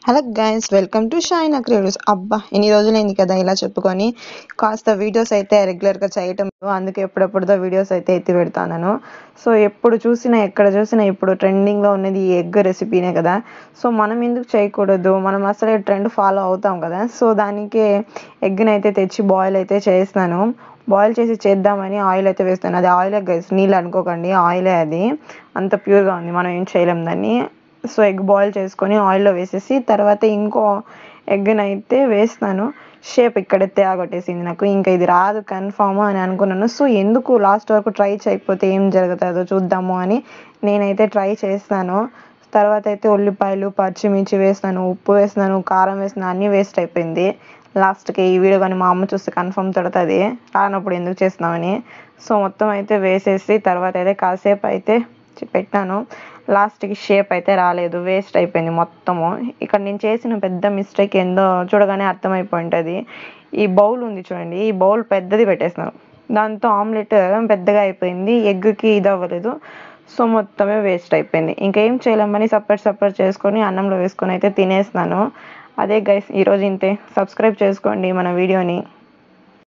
Hello guys, welcome to Shaina creatives. అబ్బా, ఎన్ని రోజులైంది కదా ఇలా చెప్పుకొని. కాస్త వీడియోస్ అయితే రెగ్యులర్గా చేయటం లేదు. అందుకే ఎప్పుడెప్పుడుదో వీడియోస్ అయితే ఎత్తి పెడతాను. సో ఎప్పుడు చూసినా ఎక్కడ చూసినా ఇప్పుడు ట్రెండింగ్లో ఉన్నది ఈ ఎగ్ రెసిపీనే కదా. సో మనం ఎందుకు చేయకూడదు, మనం అసలే ట్రెండ్ ఫాలో అవుతాం కదా. సో దానికి ఎగ్ని అయితే తెచ్చి బాయిల్ అయితే చేస్తాను. బాయిల్ చేసి చేద్దామని ఆయిల్ అయితే వేస్తాను. అది ఆయిలే గైస్, నీళ్ళు అనుకోకండి, ఆయిలే. అది అంత ప్యూర్గా ఉంది, మనం ఏం చేయలేం దాన్ని. సో ఎగ్ బాయిల్ చేసుకొని ఆయిల్లో వేసేసి తర్వాత ఇంకో ఎగ్ని అయితే వేస్తాను. షేప్ ఇక్కడ తేగొట్టేసింది నాకు, ఇంకా ఇది రాదు కన్ఫామ్ అని అనుకున్నాను. సో ఎందుకు లాస్ట్ వరకు ట్రై చేయకపోతే ఏం జరుగుతుందో చూద్దాము అని నేనైతే ట్రై చేస్తాను. తర్వాత అయితే ఉల్లిపాయలు పచ్చిమిర్చి వేస్తాను, ఉప్పు వేస్తున్నాను, కారం వేస్తున్నాను, అన్నీ వేస్ట్ అయిపోయింది. లాస్ట్కి ఈ వీడియో కానీ మా అమ్మ చూస్తే కన్ఫర్మ్ తిడుతుంది, రానప్పుడు ఎందుకు చేస్తున్నామని. సో మొత్తం అయితే వేసేసి తర్వాత అయితే కాసేపు అయితే పెట్టాను. లాస్ట్కి షేప్ అయితే రాలేదు, వేస్ట్ అయిపోయింది మొత్తము. ఇక్కడ నేను చేసిన పెద్ద మిస్టేక్ ఏందో చూడగానే అర్థమైపోయి ఉంటుంది. ఈ బౌల్ ఉంది చూడండి, ఈ బౌల్ పెద్దది పెట్టేసినాను, దాంతో ఆమ్లెట్ పెద్దగా అయిపోయింది, ఎగ్కి ఇది అవ్వలేదు. సో మొత్తమే వేస్ట్ అయిపోయింది. ఇంకేం చేయలేమని సపరేట్ చేసుకొని అన్నంలో వేసుకొని అయితే తినేసినాను. అదే గైస్, ఈరోజు ఇంతే. సబ్స్క్రైబ్ చేసుకోండి మన వీడియోని.